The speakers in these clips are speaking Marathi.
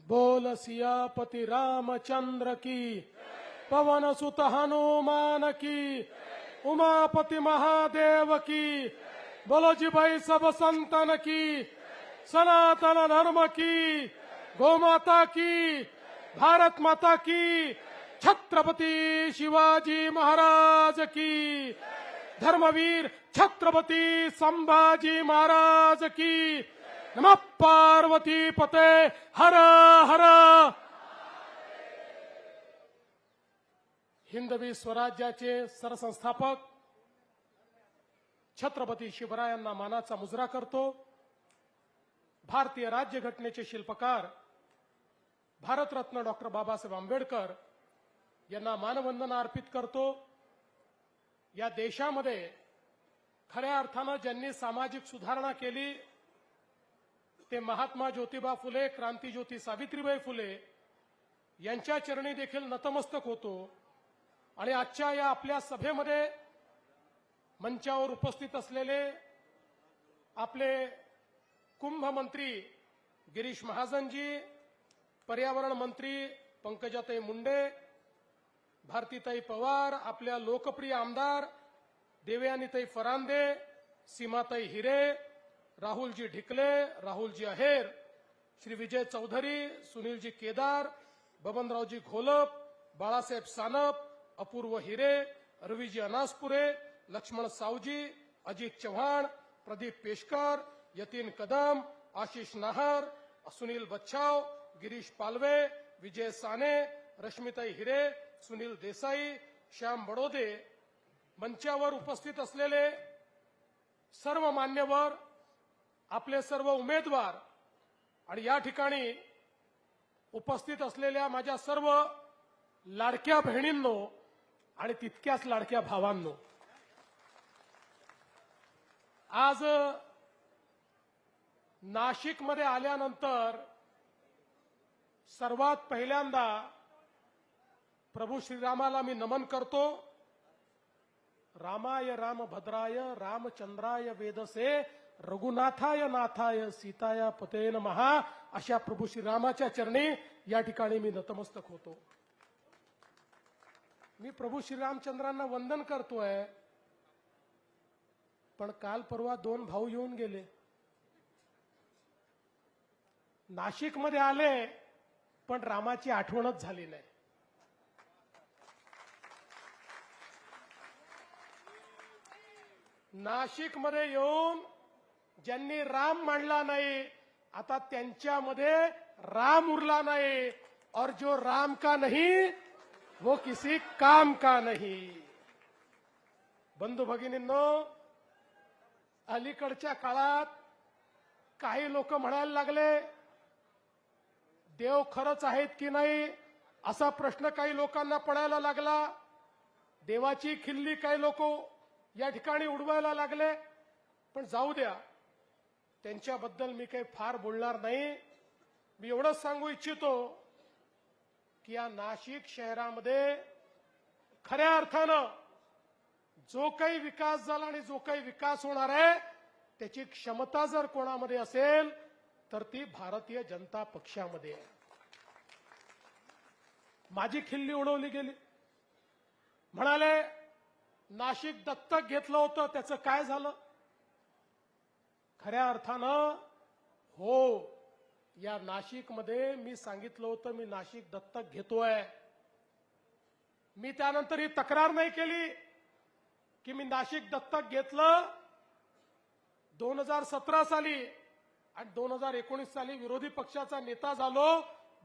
बोल सियापति रामचंद्र की, पवन सुत हनुमान की, उमापति महादेव की, बोलो जी भाई सब संतन की, सनातन धर्म की, गौमाता की, भारत माता की, छत्रपति शिवाजी महाराज की, धर्मवीर छत्रपति संभाजी महाराज की, नमः पार्वती पते हर हर। हिंदवी स्वराज्याचे सरसंस्थापक छत्रपती शिवरायांना मानाचा मुजरा करतो। भारतीय राज्यघटनेचे शिल्पकार भारतरत्न डॉक्टर बाबासाहेब आंबेडकर यांना मानवंदना अर्पित करतो। या देशामध्ये खऱ्या अर्थानं ज्यांनी सामाजिक सुधारणा केली ते महात्मा ज्योतिबा फुले, क्रांतीज्योती सावित्रीबाई फुले यांच्या चरणी देखील नतमस्तक होतो। आणि आजच्या या आपल्या सभेमध्ये मंचावर उपस्थित असलेले आपले कुंभ मंत्री गिरीश महाजनजी, पर्यावरण मंत्री पंकजाताई मुंडे, भारतीताई पवार, आपल्या लोकप्रिय आमदार देवयानीताई फरांदे, सीमाताई हिरे, राहुलजी ढिकले, राहुलजी अहेर, श्री विजय चौधरी, सुनीलजी केदार, बबनरावजी घोलप, बाळासाहेब सानप, अपूर्व हिरे, रवीजी अनासपुरे, लक्ष्मण सावजी, अजित चव्हाण, प्रदीप पेशकर, यतीन कदम, आशिष नाहर, सुनील बच्छाव, गिरीश पालवे, विजय साने, रश्मिताई हिरे, सुनील देसाई, श्याम बडोदे, मंचावर उपस्थित असलेले सर्व मान्यवर, आपले सर्व उमेदवार आणि या ठिकाणी उपस्थित असलेल्या माझ्या सर्व लाडक्या बहिणींनो आणि तितक्याच लाडक्या भावांनो, आज नाशिकमध्ये आल्यानंतर सर्वात पहिल्यांदा प्रभू श्रीरामाला मी नमन करतो। रामाय रामभद्राय रामचंद्राय वेदसे रघुनाथाय नाथाय सीताया पते नमः, अशा प्रभू श्रीरामाच्या चरणी या ठिकाणी मी नतमस्तक होतो। मी प्रभू श्रीरामचंद्रांना वंदन करतोय, पण काल परवा दोन भाऊ येऊन गेले, नाशिकमध्ये आले पण रामाची आठवणच झाली नाही। नाशिकमध्ये येऊन ज्यांनी राम मांडला नाही, आता त्यांच्यामध्ये राम उरला नाही, और जो राम का नहीं वो किसी काम का नहीं। बंधू भगिनींनो, अलीकडच्या काळात काही लोक म्हणायला लागले देव खरंच आहेत की नाही, असा प्रश्न काही लोकांना पडायला लागला। देवाची खिल्ली काही लोक या ठिकाणी उडवायला लागले, पण जाऊ द्या, त्यांच्याबद्दल मी काही फार बोलणार नाही। मी एवढंच सांगू इच्छितो की या नाशिक शहरामध्ये खऱ्या अर्थानं जो काही विकास झाला आणि जो काही विकास होणार आहे त्याची क्षमता जर कोणामध्ये असेल तर ती भारतीय जनता पक्षामध्ये आहे। माझी खिल्ली उडवली गेली, म्हणाले नाशिक दत्तक घेतलं होतं, त्याचं काय झालं? खऱ्या अर्थानं हो, या नाशिकमध्ये मी सांगितलं होतं मी नाशिक दत्तक घेतोय। मी त्यानंतर ही तक्रार नाही केली की मी नाशिक दत्तक घेतलं। 2017 साली आणि 2019 साली विरोधी पक्षाचा नेता झालो,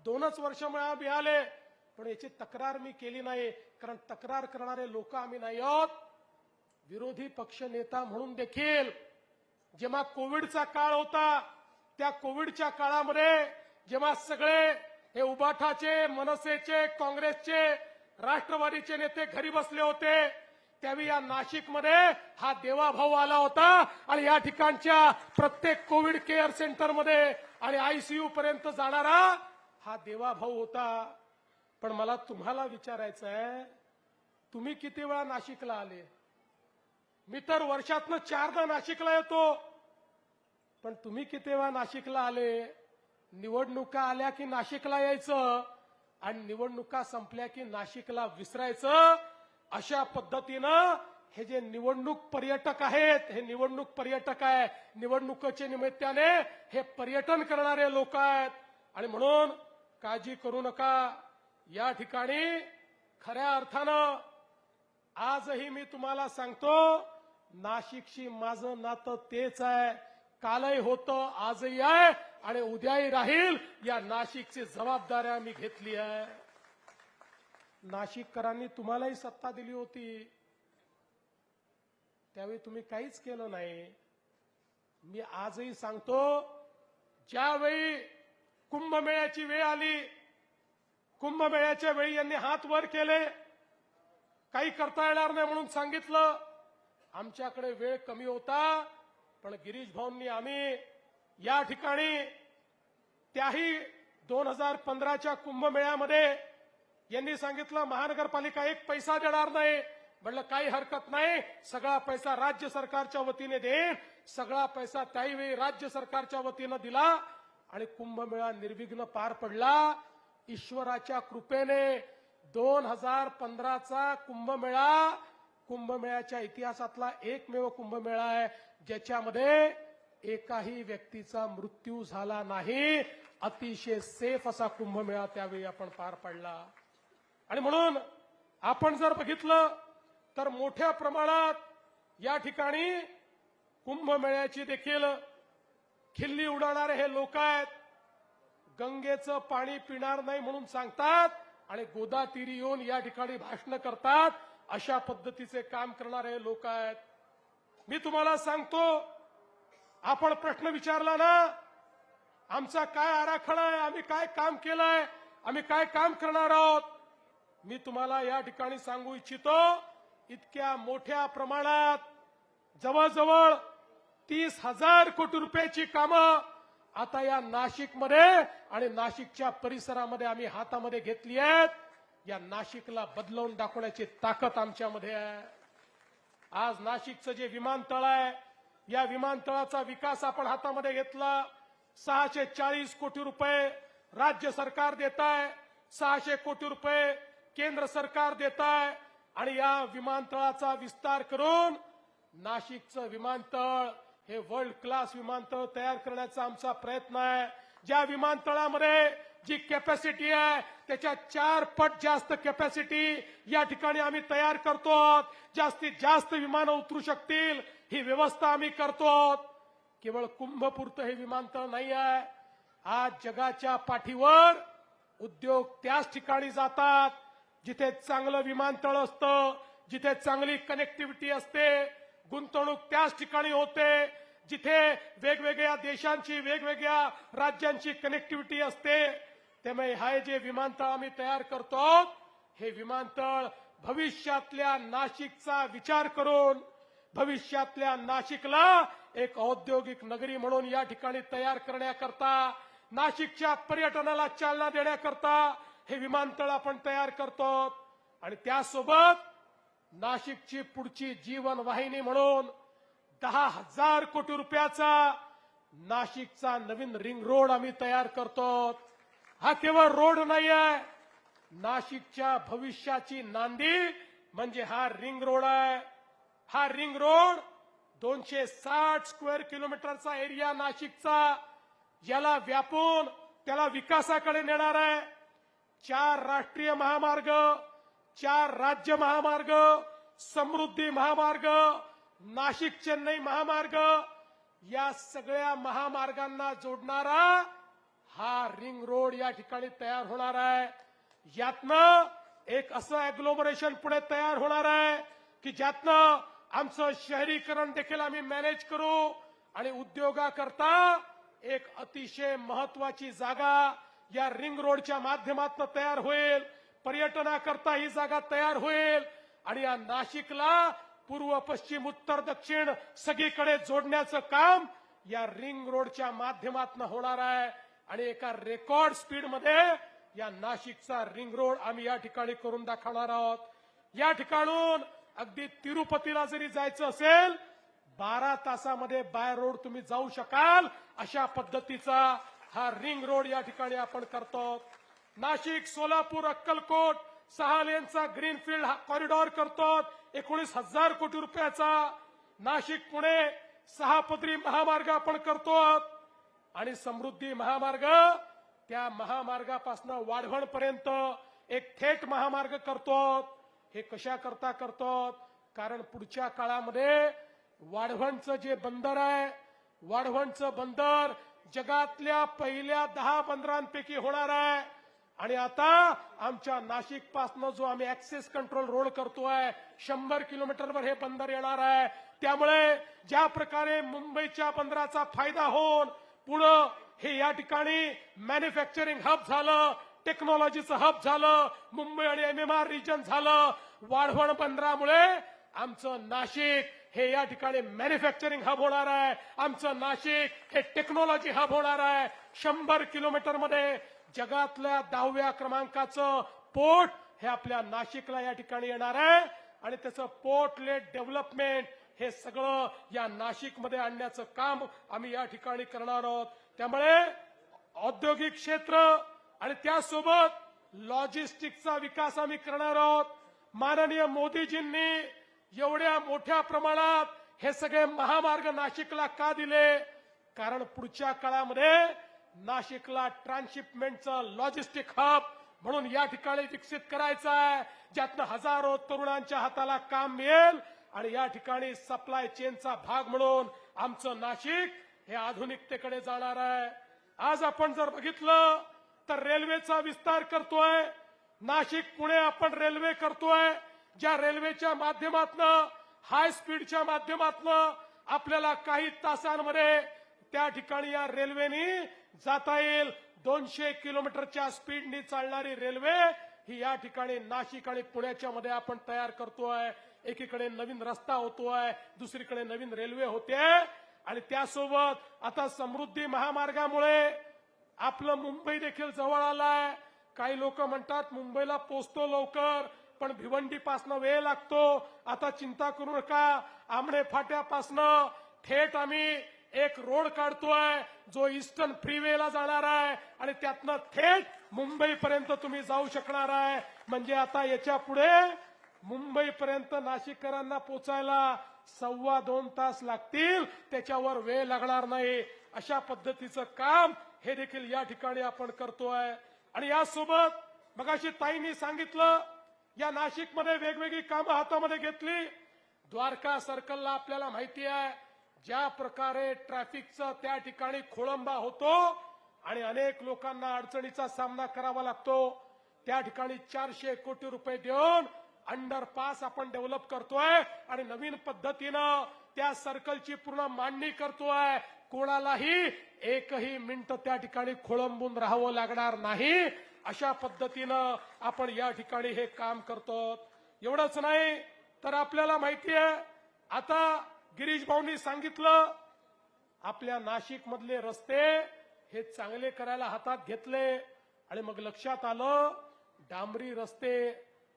2च वर्ष मला मिळाले, पण याची तक्रार मी केली नाही, कारण तक्रार करणारे लोक आम्ही नाही आहोत। विरोधी पक्ष नेता म्हणून देखील जेव्हा कोविडचा काळ होता, त्या कोविडच्या काळामध्ये जेव्हा सगळे हे उबाठाचे, मनसेचे, काँग्रेसचे, राष्ट्रवादीचे नेते घरी बसले होते, त्यावेळी या नाशिकमध्ये हा देवाभाऊ आला होता आणि या ठिकाणच्या प्रत्येक कोविड केअर सेंटरमध्ये आणि आयसीयू पर्यंत जाणारा हा देवाभाऊ होता। पण मला तुम्हाला विचारायचं आहे, तुम्ही किती वेळा नाशिकला आले? मी तर वर्षातनं 4दा नाशिकला येतो, पण तुम्ही किती वेळा नाशिकला आले? निवडणुका आल्या की नाशिकला यायचं आणि निवडणुका संपल्या की नाशिकला विसरायचं, अशा पद्धतीनं हे जे निवडणूक पर्यटक आहेत, हे निवडणूक पर्यटक आहे, निवडणुकीच्या निमित्ताने हे पर्यटन करणारे लोक आहेत. आणि म्हणून काळजी करू नका. या ठिकाणी खऱ्या अर्थानं आजही मी तुम्हाला सांगतो, नाशिकशी माझं नातं तेच आहे. कालही होतं, आजही आहे आणि उद्याही राहील. या नाशिकची जबाबदारी आम्ही घेतली आहे. नाशिककरांनी तुम्हालाही सत्ता दिली होती, त्यावेळी तुम्ही काहीच केलं नाही. मी आजही सांगतो, ज्यावेळी कुंभमेळ्याची वेळ आली, कुंभमेळ्याच्या वेळी यांनी हात वर केले, काही करता येणार नाही म्हणून सांगितलं. आमच्याकडे वेळ कमी होता, पण गिरीश भाऊंनी आम्ही या ठिकाणी त्याही 2015च्या कुंभमेळ्यामध्ये यांनी सांगितलं महानगरपालिका एक पैसा देणार नाही. म्हणलं काही हरकत नाही, सगळा पैसा राज्य सरकारच्या वतीने देईन. सगळा पैसा त्याही राज्य सरकारच्या वतीनं दिला आणि कुंभमेळा निर्विघ्न पार पडला. ईश्वराच्या कृपेने 2015चा कुंभमेळ्याच्या इतिहासातला एकमेव कुंभमेळा आहे ज्याच्यामध्ये एकाही व्यक्तीचा मृत्यू झाला नाही. अतिशय सेफ असा कुंभमेळा त्यावेळी आपण पार पाडला. आणि म्हणून आपण जर बघितलं तर मोठ्या प्रमाणात या ठिकाणी कुंभमेळ्याची देखील खिल्ली उडवणारे हे लोक आहेत. गंगेचं पाणी पिणार नाही म्हणून सांगतात आणि गोदातीरी येऊन या ठिकाणी भाषण करतात. अशा पद्धतीचे काम करणारे लोक आहेत. मी तुम्हाला सांगतो, आपण प्रश्न विचारला ना, आमचा काय आराखडा आहे, आम्ही काय काम केलंय, आम्ही काय काम करणार आहोत. मी तुम्हाला या ठिकाणी सांगू इच्छितो, इतक्या मोठ्या प्रमाणात जवळजवळ 30,000 कोटी रुपयाची कामं आता या नाशिकमध्ये आणि नाशिकच्या परिसरामध्ये आम्ही हातामध्ये घेतली आहेत. या नाशिकला बदलवून दाखवण्याची ताकद आमच्यामध्ये आहे. आज नाशिकचं जे विमानतळ आहे, या विमानतळाचा विकास आपण हातामध्ये घेतला. 640 कोटी रुपये राज्य सरकार देत आहे, 600 कोटी रुपये केंद्र सरकार देत आहे आणि या विमानतळाचा विस्तार करून नाशिकचं विमानतळ हे वर्ल्ड क्लास विमानतळ तयार करण्याचा आमचा प्रयत्न आहे. ज्या विमानतळामध्ये जी कॅपॅसिटी आहे त्याच्या 4 पट जास्त कॅपॅसिटी या ठिकाणी आम्ही तयार करतो. जास्तीत जास्त विमानं उतरू शकतील ही व्यवस्था आम्ही करतो. केवळ कुंभपुरतं हे विमानतळ नाही आहे. आज जगाच्या पाठीवर उद्योग त्याच ठिकाणी जातात जिथे चांगलं विमानतळ असतं, जिथे चांगली कनेक्टिव्हिटी असते. गुंतवणूक त्याच ठिकाणी होते जिथे वेगवेगळ्या देशांची, वेगवेगळ्या राज्यांची कनेक्टिव्हिटी असते. त्यामुळे हे जे विमानतळ आम्ही तयार करतो, हे विमानतळ भविष्यातल्या नाशिकचा विचार करून, भविष्यातल्या नाशिकला एक औद्योगिक नगरी म्हणून या ठिकाणी तयार करण्याकरता, नाशिकच्या पर्यटनाला चालना देण्याकरता हे विमानतळ आपण तयार करतो. आणि त्यासोबत नाशिकची पुढची जीवन वाहिनी म्हणून 10,000 कोटी रुपयाचा नाशिकचा नवीन रिंग रोड आम्ही तयार करतो. हा केवळ रोड नाही आहे, नाशिकच्या भविष्याची नांदी म्हणजे हा रिंग रोड आहे. हा रिंग रोड 260 स्क्वेअर किलोमीटरचा एरिया नाशिकचा, याला व्यापून त्याला विकासाकडे नेणार आहे. 4 राष्ट्रीय महामार्ग, 4 राज्य महामार्ग, समृद्धी महामार्ग, नाशिक चेन्नई महामार्ग, या सगळ्या महामार्गांना जोडणारा हा रिंग रोड या ठिकाणी तयार होणार आहे. यातनं एक असं अॅग्लोमरेशन पुढे तयार होणार आहे की ज्यातनं आमचं शहरीकरण देखील आम्ही मॅनेज करू आणि उद्योगाकरता एक अतिशय महत्वाची जागा या रिंग रोडच्या माध्यमातून तयार होईल. पर्यटनाकरता ही जागा तयार होईल आणि या नाशिकला पूर्व, पश्चिम, उत्तर, दक्षिण सगळीकडे जोडण्याचं काम या रिंग रोडच्या माध्यमातून होणार आहे. आणि एका रेकॉर्ड स्पीडमध्ये या नाशिकचा रिंग रोड आम्ही या ठिकाणी करून दाखवणार आहोत. या ठिकाणून अगदी तिरुपतीला जरी जायचं असेल 12 तासामध्ये बाय रोड तुम्ही जाऊ शकाल अशा पद्धतीचा हा रिंग रोड या ठिकाणी आपण करतो. नाशिक सोलापूर अक्कलकोट 6 लेनचा ग्रीनफील्ड कॉरिडॉर करतो 19,000 कोटी रुपयाचा. नाशिक पुणे 6 पदरी महामार्ग आपण करतो आणि समृद्धी महामार्ग त्या महामार्गापासून वाढवणपर्यंत एक थेट महामार्ग करतो. हे कशा करता करतो? कारण पुढच्या काळामध्ये वाढवणचं जे बंदर आहे, वाढवणचं बंदर जगातल्या पहिल्या 10 बंदरांपैकी होणार आहे. आणि आता आमच्या नाशिक पासून जो आम्ही ऍक्सेस कंट्रोल रोड करतोय 100 किलोमीटरवर हे बंदर येणार आहे. त्यामुळे ज्या प्रकारे मुंबईच्या बंदराचा फायदा होऊन पुणे हे या ठिकाणी मॅन्युफॅक्चरिंग हब झालं, टेक्नॉलॉजीचं हब झालं, मुंबई आणि MMR रिजन झालं. वाढवण बंदरामुळे आमचं नाशिक हे या ठिकाणी मॅन्युफॅक्चरिंग हब होणार आहे. आमचं नाशिक हे टेक्नॉलॉजी हब होणार आहे. 100 किलोमीटरमध्ये जगातल्या 10व्या क्रमांकाचं पोर्ट हे आपल्या नाशिकला या ठिकाणी येणार आहे आणि त्याचं पोर्ट लेड डेव्हलपमेंट हे सगळं या नाशिकमध्ये आणण्याचं काम आम्ही या ठिकाणी करणार आहोत. त्यामुळे औद्योगिक क्षेत्र आणि त्यासोबत लॉजिस्टिकचा विकास आम्ही करणार आहोत. माननीय मोदीजींनी एवढ्या मोठ्या प्रमाणात हे सगळे महामार्ग नाशिकला का दिले? कारण पुढच्या काळामध्ये नाशिकला ट्रान्सशिपमेंटचं लॉजिस्टिक हब म्हणून या ठिकाणी विकसित करायचं आहे, ज्यातनं हजारो तरुणांच्या हाताला काम मिळेल आणि या ठिकाणी सप्लाय चेनचा भाग म्हणून आमचं नाशिक हे आधुनिकतेकडे जाणार आहे. आज आपण जर बघितलं तर रेल्वेचा विस्तार करतोय. नाशिक पुणे आपण रेल्वे करतोय, ज्या रेल्वेच्या माध्यमातून हाय स्पीडच्या माध्यमातून आपल्याला काही तासांमध्ये त्या ठिकाणी या रेल्वेनी जाता येईल. 200 किलोमीटरच्या स्पीडनी चालणारी रेल्वे ही या ठिकाणी नाशिक आणि पुण्याच्या मध्ये आपण तयार करतोय. एकीकडे नवीन रस्ता होतोय, दुसरीकडे नवीन रेल्वे होते आणि त्यासोबत आता समृद्धी महामार्गामुळे आपलं मुंबई देखील जवळ आलाय. काही लोक म्हणतात मुंबईला पोहोचतो लवकर, पण भिवंडीपासनं वेळ लागतो. आता चिंता करू नका, आमणे फाट्यापासनं थेट आम्ही एक रोड काढतोय जो ईस्टर्न फ्रीवेला जाणार आहे आणि त्यातनं थेट मुंबईपर्यंत तुम्ही जाऊ शकणार आहे. म्हणजे आता याच्या पुढे मुंबईपर्यंत नाशिककरांना पोचायला 2.25 तास लागतील, त्याच्यावर वेळ लागणार नाही. अशा पद्धतीचं काम हे देखील या ठिकाणी आपण करतोय. आणि यासोबत मगाशी ताईंनी सांगितलं या नाशिकमध्ये वेगवेगळी कामं हातामध्ये घेतली. द्वारका सर्कलला आपल्याला माहिती आहे ज्या प्रकारे ट्रॅफिकचा त्या ठिकाणी खोळंबा होतो आणि अनेक लोकांना अडचणीचा सामना करावा लागतो. त्या ठिकाणी 400 कोटी रुपये देऊन अंडरपास आपण डेव्हलप करतोय आणि नवीन पद्धतीनं त्या सर्कलची पूर्ण मांडणी करतोय. कोणालाही एकही मिनिट त्या ठिकाणी खोळंबून राहावं लागणार नाही. अशा पद्धतीनं आपण या ठिकाणी हे काम करतो. एवढंच नाही तर आपल्याला माहिती आहे आता गिरीश भाऊंनी सांगितलं आपल्या नाशिक मधले रस्ते हे चांगले करायला हातात घेतले आणि मग लक्षात आलं डांबरी रस्ते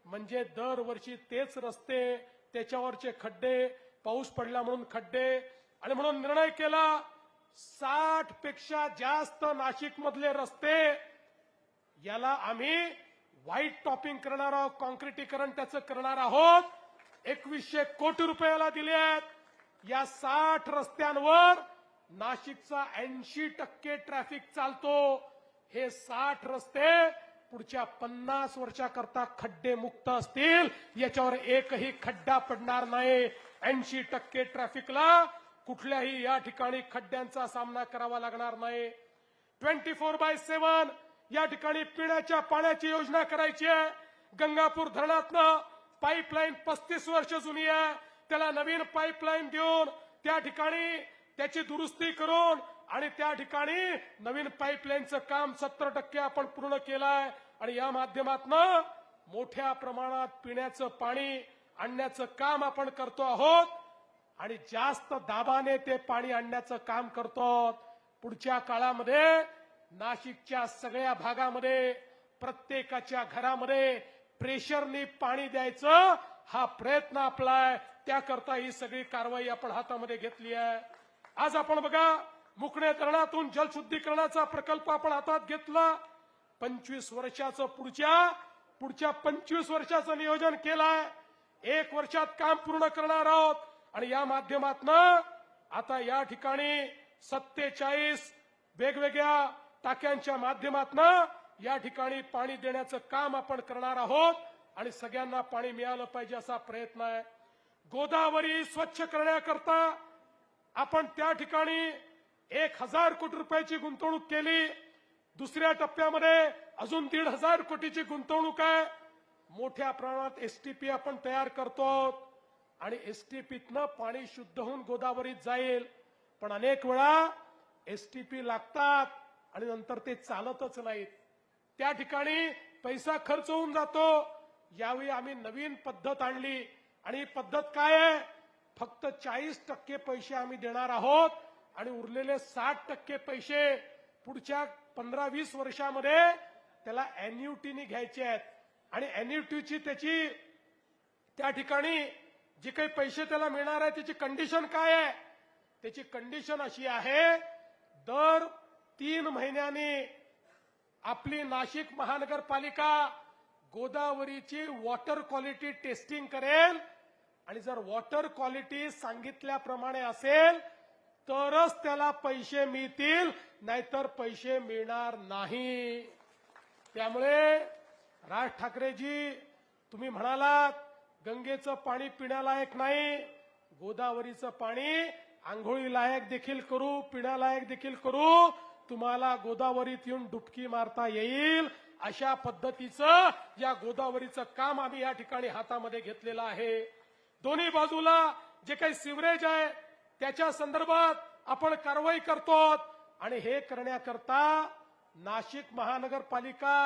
म्हणजे दरवर्षी तेच रस्ते, त्याच्यावरचे खड्डे, पाऊस पडला म्हणून खड्डे, आणि म्हणून निर्णय केला 60 पेक्षा जास्त नाशिक मधले रस्ते याला आम्ही व्हाईट टॉपिंग करणार आहोत, कॉन्क्रिटीकरण त्याचं करणार आहोत. 2100 कोटी रुपयाला दिले आहेत. या 60 रस्त्यांवर नाशिकचा 80% ट्रॅफिक चालतो. हे 60 रस्ते पुढच्या 50 वर्षाकरता खड्डे मुक्त असतील, याच्यावर एकही खड्डा पडणार नाही. 80% ट्रॅफिकला कुठल्याही या ठिकाणी खड्ड्यांचा सामना करावा लागणार नाही. 24/7 या ठिकाणी पिण्याच्या पाण्याची योजना करायची आहे. गंगापूर धरणातनं पाईपलाईन 35 वर्ष जुनी आहे, त्याला नवीन पाईपलाईन देऊन त्या ठिकाणी त्याची दुरुस्ती करून आणि त्या ठिकाणी नवीन पाईपलाईनचं काम 70% आपण पूर्ण केलंय आणि या माध्यमातून मोठ्या प्रमाणात पिण्याचं पाणी आणण्याचं काम आपण करतो आहोत आणि जास्त दाबाने ते पाणी आणण्याचं काम करतो. पुढच्या काळामध्ये नाशिकच्या सगळ्या भागामध्ये प्रत्येकाच्या घरामध्ये प्रेशरनी पाणी द्यायचं हा प्रयत्न आपला आहे. त्याकरता ही सगळी कारवाई आपण हातामध्ये घेतली आहे. आज आपण बघा मुकणे धरणातून जलशुद्धीकरणाचा प्रकल्प आपण हातात घेतला. 25 वर्षाचं पुढच्या 25 वर्षाचं नियोजन केलंय. 1 वर्षात काम पूर्ण करणार आहोत आणि या माध्यमातनं आता या ठिकाणी 47 वेगवेगळ्या टाक्यांच्या माध्यमातनं या ठिकाणी पाणी देण्याचं काम आपण करणार आहोत आणि सगळ्यांना पाणी मिळालं पाहिजे असा प्रयत्न आहे. गोदावरी स्वच्छ करण्याकरता आपण त्या ठिकाणी 1000 कोटी रुपयाची गुंतवणूक केली. दुसऱ्या टप्प्यामध्ये अजून 1,500 कोटीची गुंतवणूक आहे. मोठ्या प्रमाणात एसटीपी आपण तयार करतो आणि एसटीपीतनं पाणी शुद्ध होऊन गोदावरीत जाईल. पण अनेक वेळा एसटीपी लागतात आणि नंतर ते चालतच नाहीत. त्या ठिकाणी पैसा खर्च होऊन जातो. यावेळी आम्ही नवीन पद्धत आणली आणि ही पद्धत काय आहे? फक्त 40% पैसे आम्ही देणार आहोत आणि उरलेले 60% पैसे पुढच्या 15-20 वर्षामध्ये त्याला एन्युटीनी घ्यायचे आहेत. आणि एन्युटीची त्याची त्या ठिकाणी जे काही पैसे त्याला मिळणार आहे त्याची कंडिशन काय आहे? त्याची कंडिशन अशी आहे, दर 3 महिन्यांनी आपली नाशिक महानगरपालिका गोदावरीची वॉटर क्वालिटी टेस्टिंग करेल आणि जर वॉटर क्वालिटी सांगितल्याप्रमाणे असेल तरच त्याला पैसे मिळतील, नाहीतर पैसे मिळणार नाही. त्यामुळे राज ठाकरेजी, तुम्ही म्हणालात गंगेचं पाणी पिण्यालायक नाही, गोदावरीचं पाणी आंघोळी लायक देखील करू, पिण्यालायक देखील करू. तुम्हाला गोदावरीत येऊन डुबकी मारता येईल अशा पद्धतीचं या गोदावरीचं काम आम्ही या ठिकाणी हातामध्ये घेतलेलं आहे. दोन्ही बाजूला जे काही सिवरेज आहे त्याच्या संदर्भात आपण कारवाई करतो आणि हे करण्याकरता नाशिक महानगरपालिका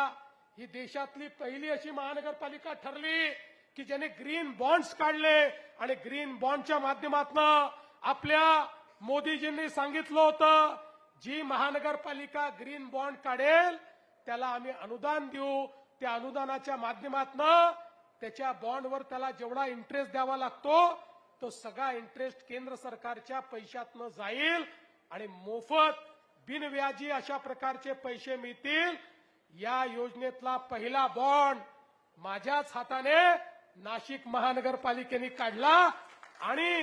ही देशातली पहिली अशी महानगरपालिका ठरली की ज्याने ग्रीन बॉन्ड्स काढले आणि ग्रीन बॉन्डच्या माध्यमातून आपल्या मोदीजींनी सांगितलं होतं, जी महानगरपालिका ग्रीन बॉन्ड काढेल त्याला आम्ही अनुदान देऊ. त्या अनुदानाच्या माध्यमातून त्याच्या बॉन्डवर त्याला जेवढा इंटरेस्ट द्यावा लागतो तो सगळा इंटरेस्ट केंद्र सरकारच्या पैशातनं जाईल आणि मोफत बिनव्याजी अशा प्रकारचे पैसे मिळतील. या योजनेतला पहिला बॉन्ड माझ्याच हाताने नाशिक महानगरपालिकेने काढला आणि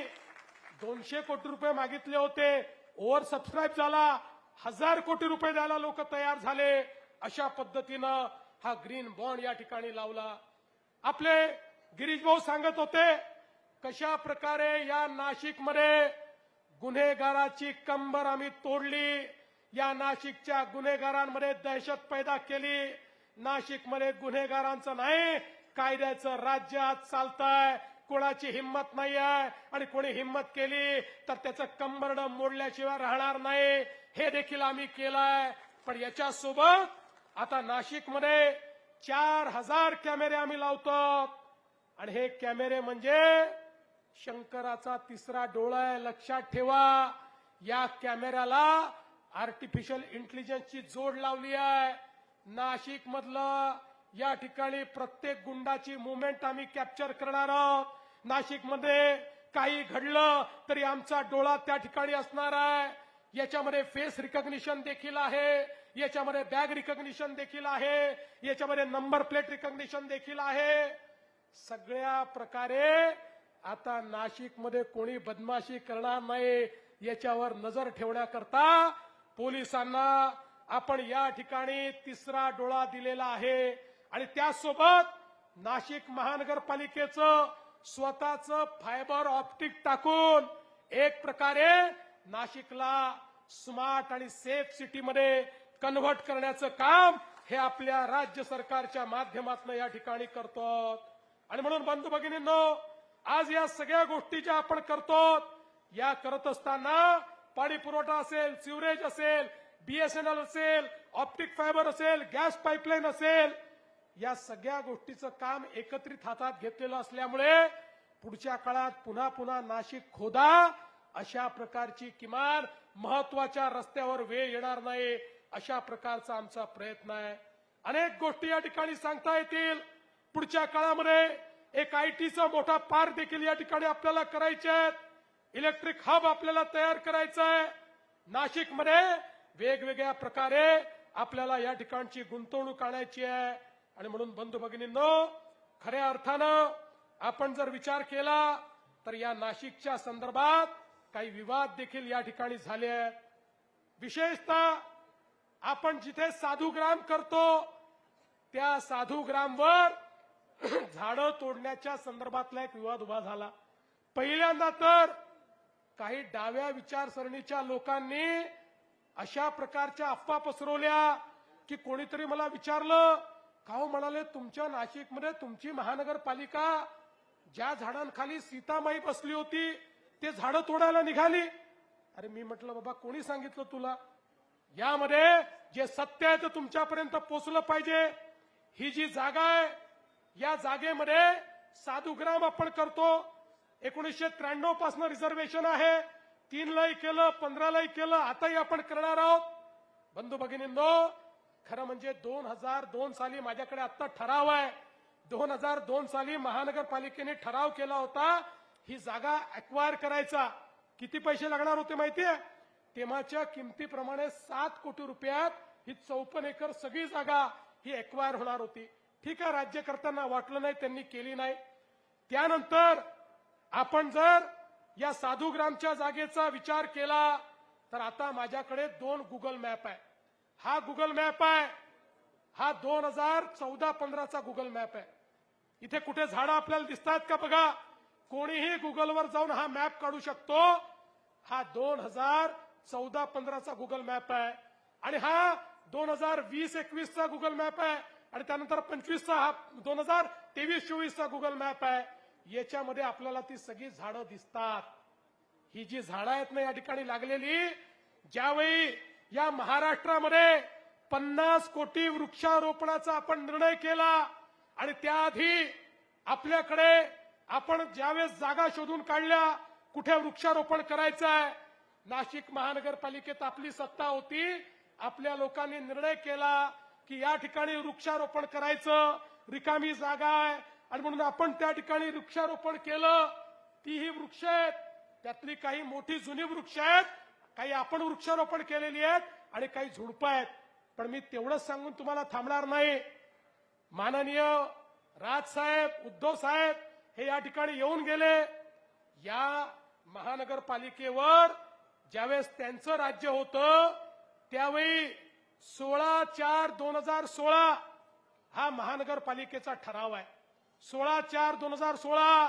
200 कोटी रुपये मागितले होते, ओव्हर सबस्क्राईब झाला, 1000 कोटी रुपये द्यायला लोक तयार झाले. अशा पद्धतीनं हा ग्रीन बॉन्ड या ठिकाणी लावला. आपले गिरीश भाऊ सांगत होते कशा प्रकारे या नाशिकमध्ये गुन्हेगाराची कंबर आम्ही तोडली, या नाशिकच्या गुन्हेगारांमध्ये दहशत पैदा केली. नाशिकमध्ये गुन्हेगारांचं नाही, कायद्याचं राज्य आज चालतंय. कोणाची हिंमत नाही आहे आणि कोणी हिंमत केली तर त्याचं कंबरडं मोडल्याशिवाय राहणार नाही. हे देखील आम्ही केलंय. पण याच्यासोबत आता नाशिकमध्ये 4000 कॅमेरे आम्ही लावतो आणि हे कॅमेरे म्हणजे शंकराचा तिसरा डोळा आहे. लक्षात ठेवा, या कॅमेऱ्याला आर्टिफिशियल इंटेलिजन्सची जोड लावली आहे. नाशिक मधलं या ठिकाणी प्रत्येक गुंडाची मुवमेंट आम्ही कॅप्चर करणार आहोत. नाशिकमध्ये काही घडलं तरी आमचा डोळा त्या ठिकाणी असणार आहे. याच्यामध्ये फेस रिकॉग्निशन देखील आहे, याच्यामध्ये बॅग रिकॉग्निशन देखील आहे, याच्यामध्ये नंबर प्लेट रिकॉग्निशन देखील आहे. सगळ्या प्रकारे आता नाशिकमध्ये कोणी बदमाशी करणार नाही याच्यावर नजर ठेवण्याकरता पोलिसांना आपण या ठिकाणी तिसरा डोळा दिलेला आहे. आणि त्यासोबत नाशिक महानगरपालिकेचं स्वतःचं फायबर ऑप्टिक टाकून एक प्रकारे नाशिकला स्मार्ट आणि सेफ सिटीमध्ये कन्व्हर्ट करण्याचं काम हे आपल्या राज्य सरकारच्या माध्यमातून या ठिकाणी करतो. आणि म्हणून बंधू भगिनींनो, आज या सगळ्या गोष्टी ज्या आपण करतो, या करत असताना पाणी पुरवठा असेल, सिवरेज असेल, बीएसएनएल असेल, ऑप्टिक फायबर असेल, गॅस पाईपलाईन असेल, या सगळ्या गोष्टीचं काम एकत्रित हातात घेतलेलं असल्यामुळे पुढच्या काळात पुन्हा पुन्हा नाशिक खोदा अशा प्रकारची किमान महत्वाच्या रस्त्यावर वेळ येणार नाही अशा प्रकारचा आमचा प्रयत्न आहे. अनेक गोष्टी या ठिकाणी सांगता येतील. पुढच्या काळामध्ये एक आयटीचा मोठा पार्क देखील या ठिकाणी आपल्याला करायचे आहेत. इलेक्ट्रिक हब आपल्याला तयार करायचा आहे. नाशिकमध्ये वेगवेगळ्या प्रकारे आपल्याला या ठिकाणची गुंतवणूक आणायची आहे आणि म्हणून बंधू भगिनींनो, खऱ्या अर्थानं आपण जर विचार केला तर या नाशिकच्या संदर्भात काही विवाद देखील या ठिकाणी झाले आहेत. विशेषतः आपण जिथे साधुग्राम करतो त्या साधुग्रामवर झाडं तोडण्याच्या संदर्भातला एक विवाद उभा झाला. पहिल्यांदा तर काही डाव्या विचारसरणीच्या लोकांनी अशा प्रकारच्या अफवा पसरवल्या की कोणीतरी मला विचारलं, का हो म्हणाले तुमच्या नाशिकमध्ये तुमची महानगरपालिका ज्या झाडांखाली सीतामाई बसली होती ते झाडं तोडायला निघाली. अरे मी म्हटलं बाबा कोणी सांगितलं तुला? यामध्ये जे सत्य आहे ते तुमच्यापर्यंत पोहोचलं पाहिजे. ही जी जागा आहे या जागेमध्ये साधुग्राम आपण करतो. 1993 पासून रिझर्वेशन आहे. 3 लाही केलं, 15 लाही केलं, आताही आपण करणार आहोत. बंधू भगिनींनो, खरं म्हणजे 2002 साली माझ्याकडे आता ठराव आहे. 2002 साली महानगरपालिकेने ठराव केला होता ही जागा अक्वायर करायचा. किती पैसे लागणार होते माहितीये? तेव्हाच्या किमतीप्रमाणे 7 कोटी रुपयात ही 54 एकर सगळी जागा ही अक्वायर होणार होती. ठीक आहे, राज्यकर्त्यांना वाटलं नाही, त्यांनी केली नाही. त्यानंतर आपण जर या साधुग्रामच्या जागेचा विचार केला तर आता माझ्याकडे 2 गुगल मॅप आहे. हा गुगल मॅप आहे, हा 2014-15 चा गुगल मॅप आहे. इथे कुठे झाडं आपल्याला दिसतात का बघा. कोणीही गुगलवर जाऊन हा मॅप काढू शकतो. हा 2014-15 चा गुगल मॅप आहे आणि हा 2020-21 चा गुगल मॅप आहे आणि त्यानंतर 25 चा, हा 2023-24 चा गुगल मॅप आहे. याच्यामध्ये आपल्याला ती सगळी झाडं दिसतात. ही जी झाडं आहेत ना या ठिकाणी लागलेली, ज्यावेळी या महाराष्ट्रामध्ये 50 कोटी वृक्षारोपणाचा आपण निर्णय केला आणि त्याआधी आपल्याकडे आपण ज्यावेळेस जागा शोधून काढल्या कुठे वृक्षारोपण करायचं आहे, नाशिक महानगरपालिकेत आपली सत्ता होती. आपल्या लोकांनी निर्णय केला की या ठिकाणी वृक्षारोपण करायचं, रिकामी जागा आहे आणि म्हणून आपण त्या ठिकाणी वृक्षारोपण केलं. तीही वृक्ष आहेत, त्यातली काही मोठी जुनी वृक्ष आहेत, काही आपण वृक्षारोपण केलेली आहेत आणि काही झुडपं आहेत. पण मी तेवढंच सांगून तुम्हाला थांबणार नाही. माननीय राजसाहेब, उद्धव साहेब हे या ठिकाणी येऊन गेले. या महानगरपालिकेवर ज्यावेळेस त्यांचं राज्य होतं त्यावेळी 16/4/2016 हा महानगरपालिकेचा ठराव आहे. 16/4/2016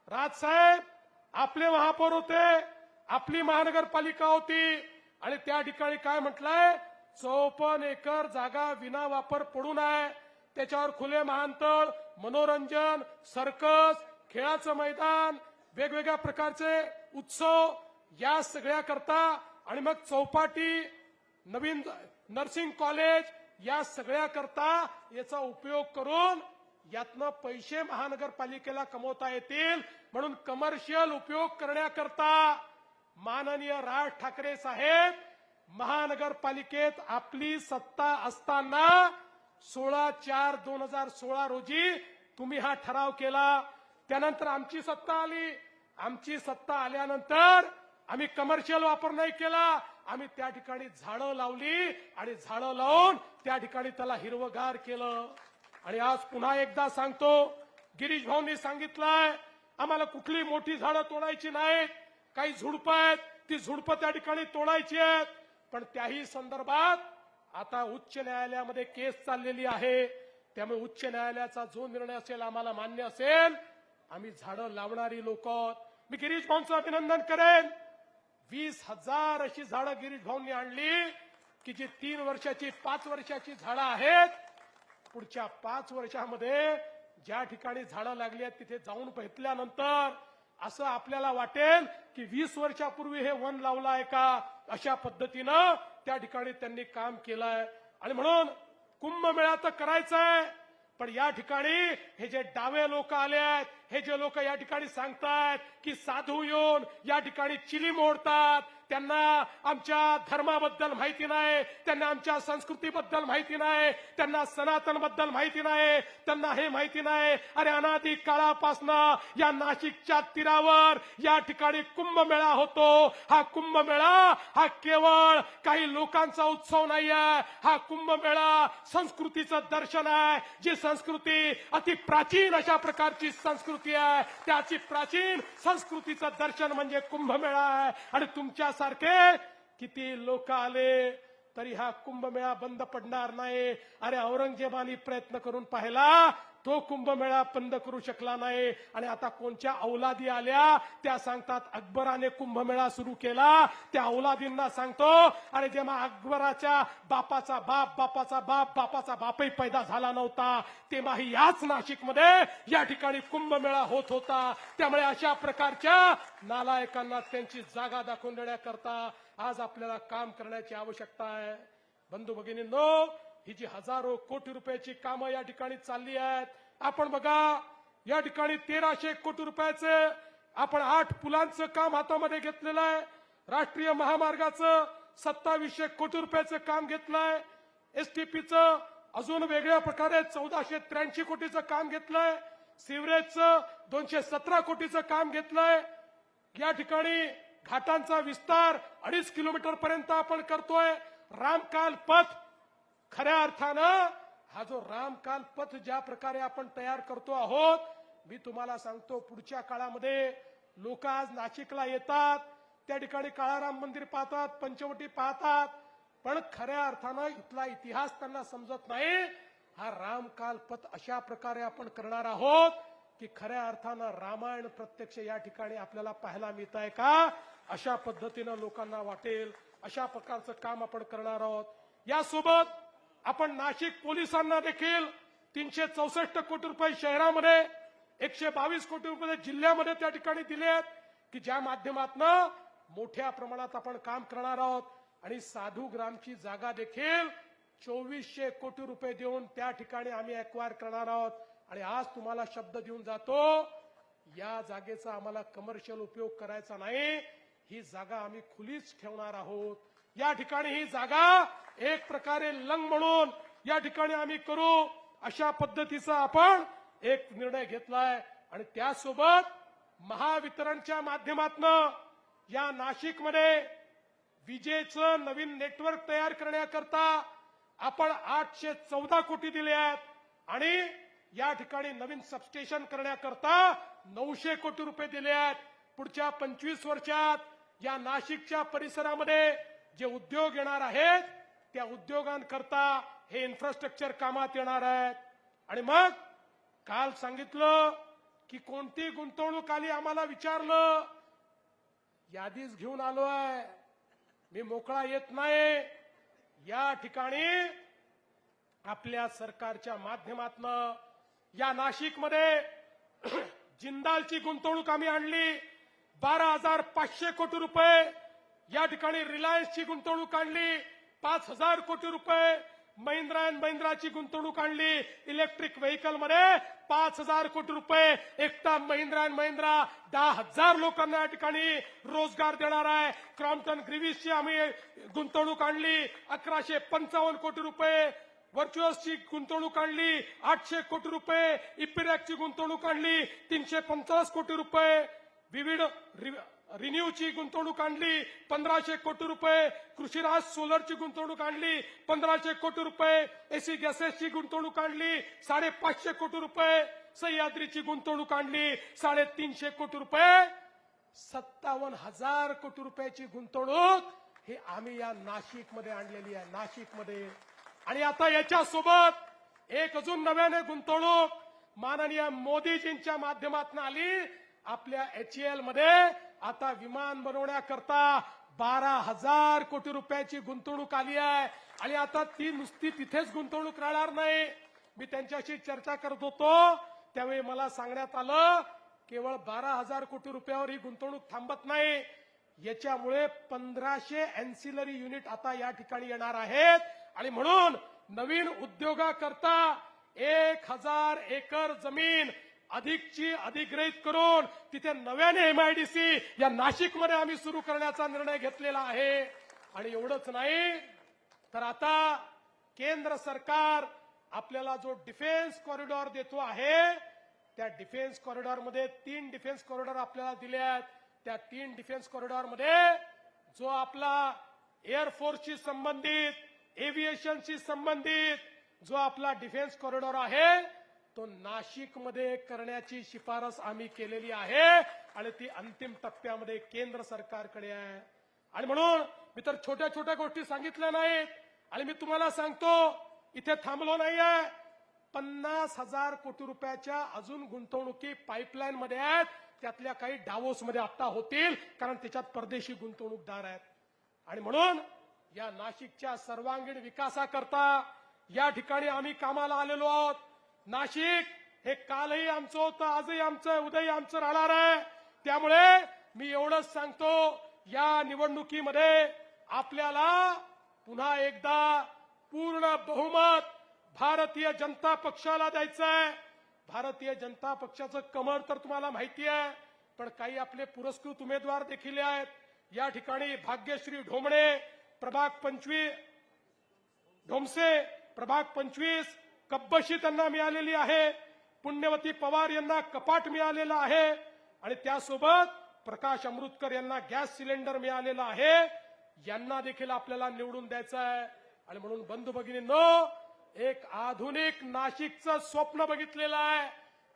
राजसाहेब आपले महापौर होते, आपली महानगरपालिका होती आणि त्या ठिकाणी काय म्हटलंय, 54 एकर जागा विना वापर पडून आहे. त्याच्यावर खुले महानतळ, मनोरंजन, सर्कस, खेळाचं मैदान, वेगवेगळ्या प्रकारचे उत्सव या सगळ्या करता आणि मग चौपाटी, नवीन नर्सिंग कॉलेज या सगळ्या करता याचा उपयोग करून यातनं पैसे महानगरपालिकेला कमवता येतील म्हणून कमर्शियल उपयोग करण्याकरता माननीय राज ठाकरे साहेब महानगरपालिकेत आपली सत्ता असताना 16/4/2016 रोजी तुम्ही हा ठराव केला. त्यानंतर आमची सत्ता आली. आमची सत्ता आल्यानंतर आम्ही कमर्शियल वापर नाही केला. आम्ही त्या ठिकाणी झाडं लावली आणि झाडं लावून त्या ठिकाणी त्याला हिरवगार केलं. आणि आज पुन्हा एकदा सांगतो, गिरीश भाऊंनी सांगितलंय आम्हाला कुठली मोठी झाडं तोडायची नाहीत. काही झुडपं आहेत, ती झुडपं त्या ठिकाणी तोडायची आहेत. पण त्याही संदर्भात आता उच्च न्यायालयामध्ये केस चाललेली आहे. त्यामुळे उच्च न्यायालयाचा जो निर्णय असेल आम्हाला मान्य असेल. आम्ही झाडं लावणारी लोक. मी गिरीश भाऊंचं अभिनंदन करेन. 20,000 अशी झाडं गिरीश भाऊंनी आणली की जी 3 वर्षाची 5 वर्षाची झाडं आहेत. पुढच्या 5 वर्षामध्ये ज्या ठिकाणी झाडं लागली आहेत तिथे जाऊन भेटल्यानंतर असं आपल्याला वाटेल की 20 वर्षापूर्वी हे वन लावलं आहे का, अशा पद्धतीनं त्या ठिकाणी त्यांनी काम केलंय. आणि म्हणून कुंभमेळा तर करायचा आहे, पण या ठिकाणी हे जे डावे लोक आले आहेत हे जे लोक या ठिकाणी सांगतात की साधू येऊन या ठिकाणी चिली मोडतात, त्यांना आमच्या धर्माबद्दल माहिती नाही, त्यांना आमच्या संस्कृतीबद्दल माहिती नाही, त्यांना सनातन बद्दल माहिती नाही, त्यांना हे माहिती नाही. अरे अनादी काळापासनं या नाशिकच्या तीरावर या ठिकाणी कुंभमेळा होतो. हा कुंभमेळा हा केवळ काही लोकांचा उत्सव नाहीये. हा कुंभमेळा संस्कृतीचं दर्शन आहे. जी संस्कृती अति प्राचीन अशा प्रकारची संस्कृती आहे, त्याची प्राचीन संस्कृतीचं दर्शन म्हणजे कुंभमेळा आहे. आणि तुमच्यासारखे किती लोक आले तरी हा कुंभमेळा बंद पडणार नाही. अरे औरंगजेबाने प्रयत्न करून पाहिला, तो कुंभमेळा बंद करू शकला नाही. आणि आता कोणत्या औलादी आल्या त्या सांगतात अकबराने कुंभमेळा सुरू केला. त्या औलादींना सांगतो, अरे जेव्हा अकबराच्या बापाचा बाप बापाचा बाप बापाचा बापही पैदा झाला नव्हता तेव्हाही याच नाशिकमध्ये या ठिकाणी कुंभमेळा होत होता. त्यामुळे अशा प्रकारच्या नालायकांना त्यांची जागा दाखवून देण्याकरता आज आपल्याला काम करण्याची आवश्यकता आहे. बंधू भगिनींनो, ही जी हजारो कोटी रुपयाची कामं या ठिकाणी चालली आहेत, आपण बघा या ठिकाणी 1300 कोटी रुपयाचे आपण 8 पुलांचं काम हातामध्ये घेतलेलं आहे. राष्ट्रीय महामार्गाचं 2700 कोटी रुपयाचं काम घेतलंय. एसटीपीचं अजून वेगळ्या प्रकारे 1483 कोटीचं काम घेतलंय. सिवरेजचं 217 कोटीचं काम घेतलंय. या ठिकाणी घाटांचा विस्तार 2.5 किलोमीटर पर्यंत आपण करतोय. रामकाल पथ, खऱ्या अर्थानं हा जो रामकाल पथ ज्या प्रकारे आपण तयार करतो आहोत, मी तुम्हाला सांगतो पुढच्या काळामध्ये लोक आज नाशिकला येतात, त्या ठिकाणी काळाराम मंदिर पाहतात, पंचवटी पाहतात, पण खऱ्या अर्थानं इथला इतिहास त्यांना समजत नाही. हा रामकाल पथ अशा प्रकारे आपण करणार आहोत की खऱ्या अर्थानं रामायण प्रत्यक्ष या ठिकाणी आपल्याला पाहायला मिळत आहे का, अशा पद्धतीनं लोकांना वाटेल. अशा प्रकारचं काम आपण करणार आहोत. यासोबत आपण नाशिक पोलिसांना देखील 364 कोटी रुपये शहरामध्ये, 122 कोटी रुपये जिल्ह्यामध्ये त्या ठिकाणी दिले आहेत की ज्या माध्यमातून मोठ्या प्रमाणात आपण काम करणार आहोत. आणि साधू ग्रामची जागा देखील 2400 कोटी रुपये देऊन त्या ठिकाणी आम्ही एक्वायर करणार आहोत. आणि आज तुम्हाला शब्द देऊन जातो, या जागेचा आम्हाला कमर्शियल उपयोग करायचा नाही. ही जागा आम्ही खुलीच ठेवणार आहोत. या ठिकाणी ही जागा एक प्रकारे लंग म्हणून या ठिकाणी आम्ही करू, अशा पद्धतीचा आपण एक निर्णय घेतलाय. आणि त्यासोबत महावितरणच्या माध्यमातून या नाशिकमध्ये विजेचं नवीन नेटवर्क तयार करण्याकरता आपण 814 कोटी दिले आहेत. आणि या ठिकाणी नवीन सबस्टेशन करण्याकरता 900 कोटी रुपये दिले आहेत. पुढच्या 25 वर्षात या नाशिकच्या परिसरामध्ये जे उद्योग येणार आहेत त्या उद्योगांकरता हे इन्फ्रास्ट्रक्चर कामात येणार आहेत. आणि मग काल सांगितलं की कोणती गुंतवणूक आली, आम्हाला विचारलं, यादीच घेऊन आलोय, मी मोकळा येत नाही. या ठिकाणी आपल्या सरकारच्या माध्यमातून या नाशिकमध्ये जिंदालची गुंतवणूक आम्ही आणली 12,500 कोटी रुपये. या ठिकाणी रिलायन्सची गुंतवणूक आणली 5,000 कोटी रुपये. महिंद्रा अँड महिंद्राची गुंतवणूक आणली इलेक्ट्रिक व्हेकल मध्ये 5,000 कोटी रुपये. एकटा महिंद्रा अँड महिंद्रा 10,000 लोकांना या ठिकाणी रोजगार देणार आहे. क्रॉम्प्टन ग्रीव्हिसची आम्ही गुंतवणूक आणली 1,155 कोटी रुपये. व्हर्च्युअसची गुंतवणूक आणली 800 कोटी रुपये. इपिरॅकची गुंतवणूक आणली 350 कोटी रुपये. विविध रिन्यूची गुंतवणूक आणली 1500 कोटी रुपये. कृषीराज सोलरची गुंतवणूक आणली 1500 कोटी रुपये. एसी गॅसेसची गुंतवणूक आणली 550 कोटी रुपये. सह्याद्रीची गुंतवणूक आणली 350 कोटी रुपये. 57,000 कोटी रुपयाची गुंतवणूक ही आम्ही या नाशिकमध्ये आणलेली आहे, नाशिकमध्ये. आणि आता याच्यासोबत एक अजून नव्याने गुंतवणूक माननीय मोदीजींच्या माध्यमातून आली. आपल्या HAL मध्ये आता विमान बनवण्याकरता 12,000 कोटी रुपयाची गुंतवणूक आली आहे. आणि आता ती नुसती तिथेच गुंतवणूक राहणार नाही. मी त्यांच्याशी चर्चा करत होतो त्यावेळी मला सांगण्यात आलं केवळ 12,000 कोटी रुपयावर ही गुंतवणूक थांबत नाही. याच्यामुळे 1500 अँसिलरी युनिट आता या ठिकाणी येणार आहेत. आणि म्हणून नवीन उद्योगाकरता 1,000 एकर जमीन अधिकची अधिग्रहित करून तिथे नव्याने एमआयडीसी या नाशिकमध्ये आम्ही सुरू करण्याचा निर्णय घेतलेला आहे. आणि एवढंच नाही तर आता केंद्र सरकार आपल्याला जो डिफेन्स कॉरिडॉर देतो आहे त्या डिफेन्स कॉरिडॉरमध्ये 3 डिफेन्स कॉरिडॉर आपल्याला दिले आहेत. त्या 3 डिफेन्स कॉरिडॉरमध्ये जो आपला एअरफोर्सशी संबंधित एव्हिएशनशी संबंधित जो आपला डिफेन्स कॉरिडॉर आहे तो नाशिकमध्ये करण्याची शिफारस आम्ही केलेली आहे आणि ती अंतिम टप्प्यामध्ये केंद्र सरकारकडे आहे. आणि म्हणून मी तर छोट्या छोट्या गोष्टी सांगितल्या नाहीत आणि मी तुम्हाला सांगतो इथे थांबलो नाहीये. 50,000 कोटी रुपयाच्या अजून गुंतवणुकी पाईपलाईन मध्ये आहेत. त्यातल्या काही डावोस मध्ये आता होतील कारण त्याच्यात परदेशी गुंतवणूकदार आहेत. आणि म्हणून या नाशिकच्या सर्वांगीण विकासाकरता या ठिकाणी आम्ही कामाला आलेलो आहोत. नाशिक हे कालही आमचं होतं, आजही आमचं, उद्याही आमचं राहणार आहे. त्यामुळे मी एवढंच सांगतो या निवडणुकीमध्ये आपल्याला पुन्हा एकदा पूर्ण बहुमत भारतीय जनता पक्षाला द्यायचं आहे. भारतीय जनता पक्षाचं कमळ तर तुम्हाला माहिती आहे, पण काही आपले पुरस्कृत उमेदवार देखील आहेत. या ठिकाणी भाग्यश्री ढोमणे प्रभाग 25 ढोमसे प्रभाग 25 कब्बशी त्यांना मिळालेली आहे. पुण्यवती पवार यांना कपाट मिळालेला आहे आणि त्यासोबत प्रकाश अमृतकर यांना गॅस सिलेंडर मिळालेला आहे. यांना देखील आपल्याला निवडून द्यायचं आहे. आणि म्हणून बंधू भगिनींनो एक आधुनिक नाशिकचं स्वप्न बघितलेलं आहे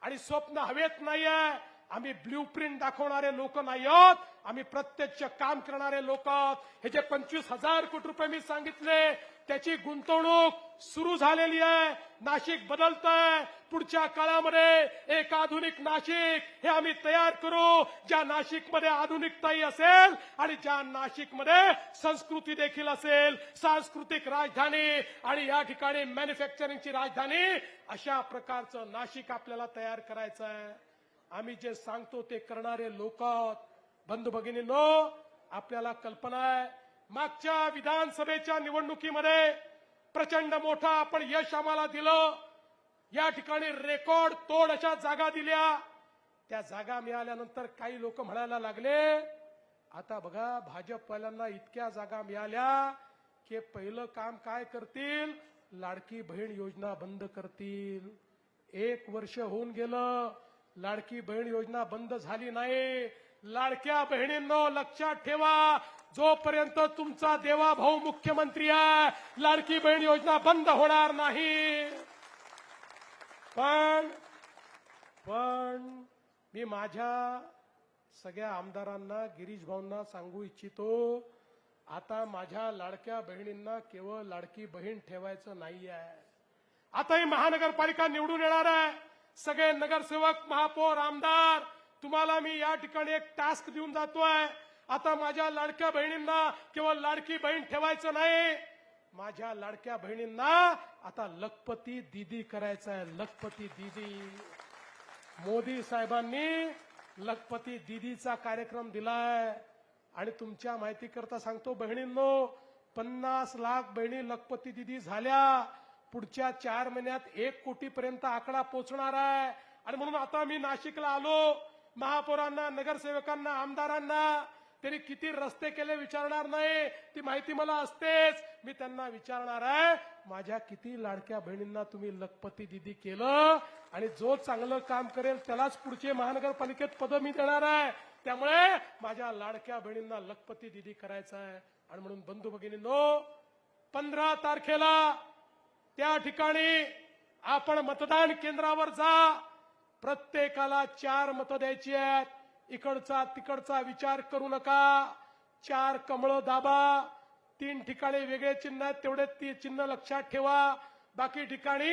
आणि स्वप्न हवेत नाहीये. आम्ही ब्ल्यूप्रिंट दाखवणारे लोक नाही आहोत, आम्ही प्रत्यक्ष काम करणारे लोक आहोत. हे जे 25,000 कोटी रुपये मी सांगितले त्याची गुंतवणूक सुरू झालेली आहे. नाशिक बदलतंय. पुढच्या काळामध्ये एक आधुनिक नाशिक हे आम्ही तयार करू, ज्या नाशिकमध्ये आधुनिकताही असेल आणि ज्या नाशिकमध्ये संस्कृती देखील असेल, सांस्कृतिक राजधानी आणि या ठिकाणी मॅन्युफॅक्चरिंगची राजधानी, अशा प्रकारचं नाशिक आपल्याला तयार करायचं आहे. आम्ही जे सांगतो ते करणारे लोक आहोत. बंधू भगिनींनो आपल्याला कल्पना आहे मागच्या विधानसभेच्या निवडणुकीमध्ये प्रचंड मोठा आपण यश आम्हाला दिलं. या ठिकाणी रेकॉर्ड तोड अशा जागा दिल्या. त्या जागा मिळाल्यानंतर काही लोक म्हणायला लागले आता बघा भाजपवाल्यांना इतक्या जागा मिळाल्या की पहिलं काम काय करतील, लाडकी बहीण योजना बंद करतील. 1 वर्ष होऊन गेलं, लाडकी बहीण योजना बंद झाली नाही. लाडक्या बहिणींनो लक्षात ठेवा, जोपर्यंत तुमचा देवा भाऊ मुख्यमंत्री आहे लाडकी बहीण योजना बंद होणार नाही. पण मी माझ्या सगळ्या आमदारांना गिरीश भाऊंना सांगू इच्छितो आता माझ्या लाडक्या बहिणींना केवळ लाडकी बहीण ठेवायचं नाहीये. आता ही महानगरपालिका निवडून येणार आहे. सगळे नगरसेवक महापौर आमदार तुम्हाला मी या ठिकाणी एक टास्क देऊन जातोय. आता माझ्या लाडक्या बहिणींना केवळ लाडकी बहीण ठेवायचं नाही, माझ्या लाडक्या बहिणींना आता लखपती दीदी करायचं आहे. लखपती दीदी. मोदी साहेबांनी लखपती दीदीचा कार्यक्रम दिलाय आणि तुमच्या माहिती करता सांगतो बहिणींनो 50 लाख बहिणी लखपती दीदी झाल्या. पुढच्या 4 महिन्यात 1 कोटीपर्यंत आकडा पोहोचणार आहे. आणि म्हणून आता मी नाशिकला आलो, महापौरांना, नगरसेवकांना, आमदारांना त्यांनी किती रस्ते केले विचारणार नाही, ती माहिती मला असतेच. मी त्यांना विचारणार आहे माझ्या किती लाडक्या बहिणींना तुम्ही लखपती दीदी केलं आणि जो चांगलं काम करेल त्यालाच पुढचे महानगरपालिकेत पदं मी देणार आहे. त्यामुळे माझ्या लाडक्या बहिणींना लखपती दीदी करायचं आहे. आणि म्हणून बंधू भगिनींनो 15 तारखेला त्या ठिकाणी आपण मतदान केंद्रावर जा. प्रत्येकाला 4 मतं द्यायची आहेत. इकडचा तिकडचा विचार करू नका. 4 कमळं दाबा. 3 ठिकाणी वेगळे चिन्ह आहेत, तेवढे 3 चिन्ह लक्षात ठेवा. बाकी ठिकाणी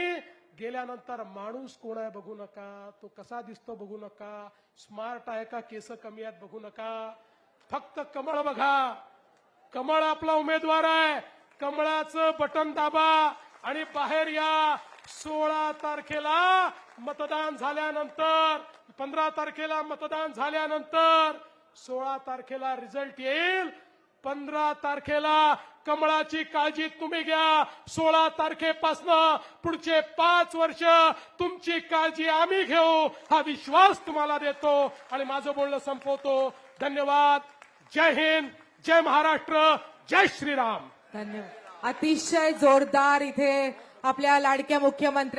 गेल्यानंतर माणूस कोण आहे बघू नका, तो कसा दिसतो बघू नका, स्मार्ट आहे का, केस कमी आहेत बघू नका. फक्त कमळ बघा. कमळ आपला उमेदवार आहे. कमळाचं बटन दाबा आणि बाहेर या. 16 तारखेला मतदान झाल्यानंतर 15 तारखेला मतदान झाल्यानंतर 16 तारखेला रिझल्ट येईल. 15 तारखेला कमळाची काळजी तुम्ही घ्या. 16 तारखेपासनं पुढचे 5 वर्ष तुमची काळजी आम्ही घेऊ, हा विश्वास तुम्हाला देतो आणि माझं बोलणं संपवतो. धन्यवाद. जय हिंद, जय महाराष्ट्र, जय श्रीराम. धन्यवाद. अतिशय जोरदार इथे आपल्या लाडक्या मुख्यमंत्री